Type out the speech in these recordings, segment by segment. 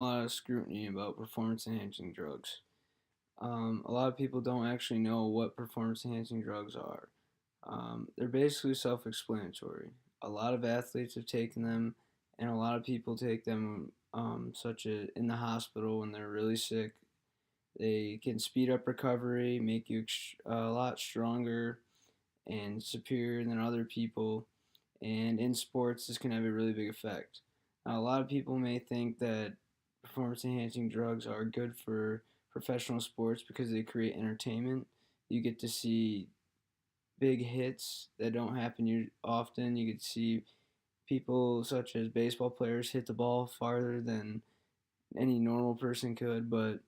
a lot of scrutiny about performance enhancing drugs. A lot of people don't actually know what performance enhancing drugs are. They're basically self explanatory. A lot of athletes have taken them, and a lot of people take them, such as in the hospital when they're really sick. They can speed up recovery, make you a lot stronger and superior than other people. And in sports, this can have a really big effect. Now, a lot of people may think that performance enhancing drugs are good for professional sports because they create entertainment. You get to see big hits that don't happen often. You get to see people such as baseball players hit the ball farther than any normal person could. But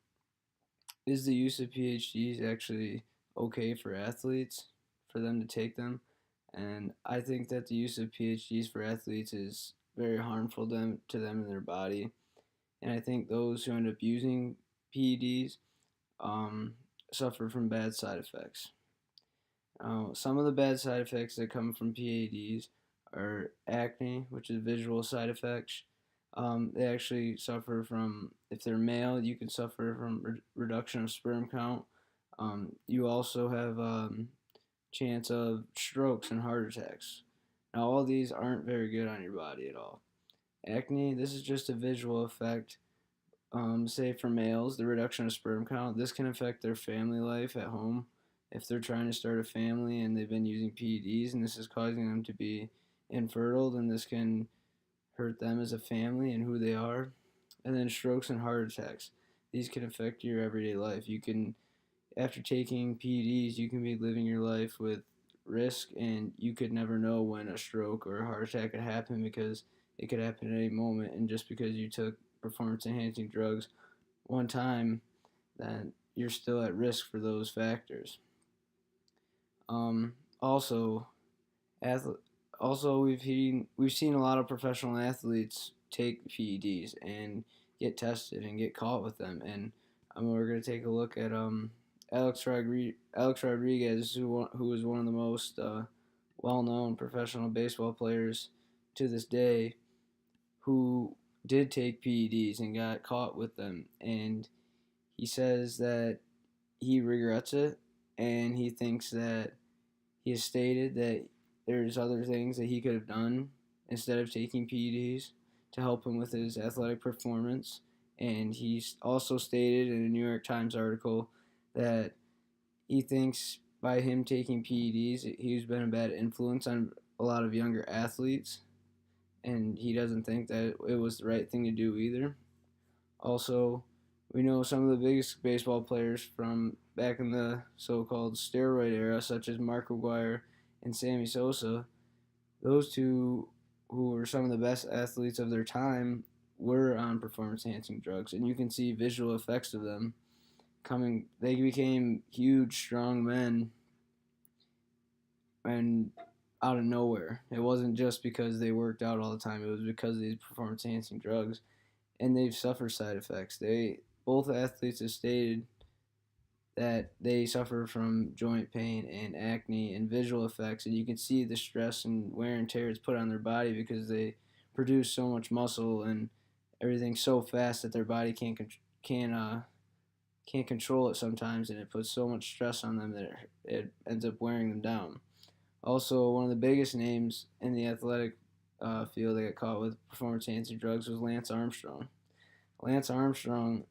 is the use of PhDs actually okay for athletes for them to take them? And I think that the use of PhDs for athletes is very harmful to them and their body. And I think those who end up using PEDs um, suffer from bad side effects. Some of the bad side effects that come from PADs are acne, which is visual side effects. They actually suffer from, if they're male, you can suffer from reduction of sperm count. You also have chance of strokes and heart attacks. Now, all these aren't very good on your body at all. Acne, this is just a visual effect. Say for males, the reduction of sperm count, this can affect their family life at home if they're trying to start a family and they've been using PEDs and this is causing them to be infertile, then this can hurt them as a family and who they are. And then strokes and heart attacks. These can affect your everyday life. You can, after taking PEDs, you can be living your life with risk and you could never know when a stroke or a heart attack could happen because it could happen at any moment. And just because you took performance enhancing drugs one time, then you're still at risk for those factors. Also, ath- we've seen a lot of professional athletes take PEDs and get tested and get caught with them. And we're gonna take a look at Alex Rodriguez, who is one of the most well-known professional baseball players to this day, who did take PEDs and got caught with them. And he says that he regrets it, and he thinks that he has stated that there's other things that he could have done instead of taking PEDs to help him with his athletic performance. And he's also stated in a New York Times article that he thinks by him taking PEDs, he's been a bad influence on a lot of younger athletes, and he doesn't think that it was the right thing to do either. Also, we know some of the biggest baseball players from back in the so-called steroid era, such as Mark McGwire and Sammy Sosa. Those two, who were some of the best athletes of their time, were on performance-enhancing drugs, and you can see visual effects of them coming. They became huge, strong men, and out of nowhere. It wasn't just because they worked out all the time. It was because of these performance-enhancing drugs, and they've suffered side effects. They both athletes have stated that they suffer from joint pain and acne and visual effects, and you can see the stress and wear and tear it's put on their body because they produce so much muscle and everything so fast that their body can't control it sometimes, and it puts so much stress on them that it ends up wearing them down. Also, one of the biggest names in the athletic field that got caught with performance enhancing drugs was Lance Armstrong. Lance Armstrong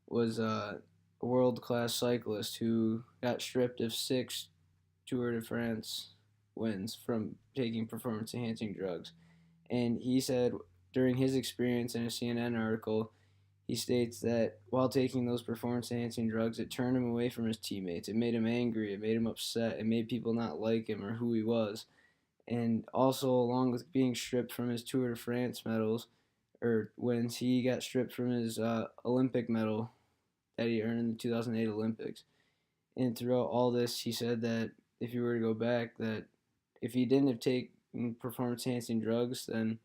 was a world class cyclist who got stripped of 6 Tour de France wins from taking performance enhancing drugs. And he said during his experience in a CNN article, he states that while taking those performance enhancing drugs, it turned him away from his teammates. It made him angry. It made him upset. It made people not like him or who he was. And also, along with being stripped from his Tour de France medals or wins, he got stripped from his Olympic medal that he earned in the 2008 Olympics. And throughout all this, he said that if he were to go back, that if he didn't have taken performance enhancing drugs, then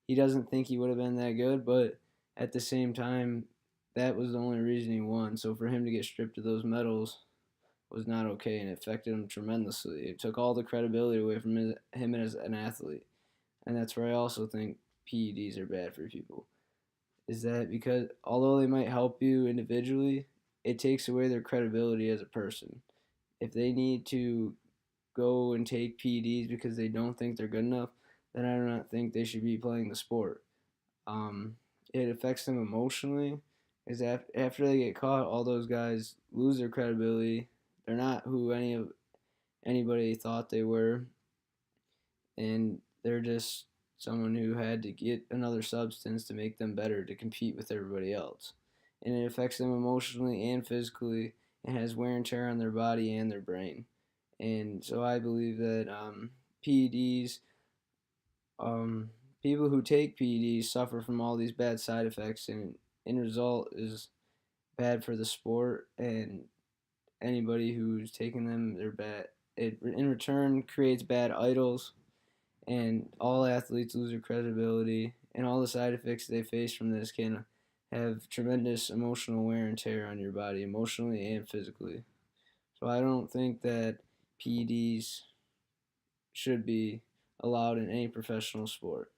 he doesn't think he would have been that good. But at the same time, that was the only reason he won. So for him to get stripped of those medals was not okay, and it affected him tremendously. It took all the credibility away from him as an athlete. And that's where I also think PEDs are bad for people. is that because although they might help you individually, it takes away their credibility as a person. If they need to go and take PEDs because they don't think they're good enough, then I do not think they should be playing the sport. Um, it affects them emotionally, because after they get caught, all those guys lose their credibility. They're not who anybody thought they were, and they're just someone who had to get another substance to make them better to compete with everybody else. And it affects them emotionally and physically and has wear and tear on their body and their brain. And so I believe that PEDs, um, people who take PEDs suffer from all these bad side effects, and end result is bad for the sport, and anybody who's taking them, they're bad. It in return creates bad idols, and all athletes lose their credibility, and all the side effects they face from this can have tremendous emotional wear and tear on your body, emotionally and physically. So I don't think that PEDs should be allowed in any professional sport.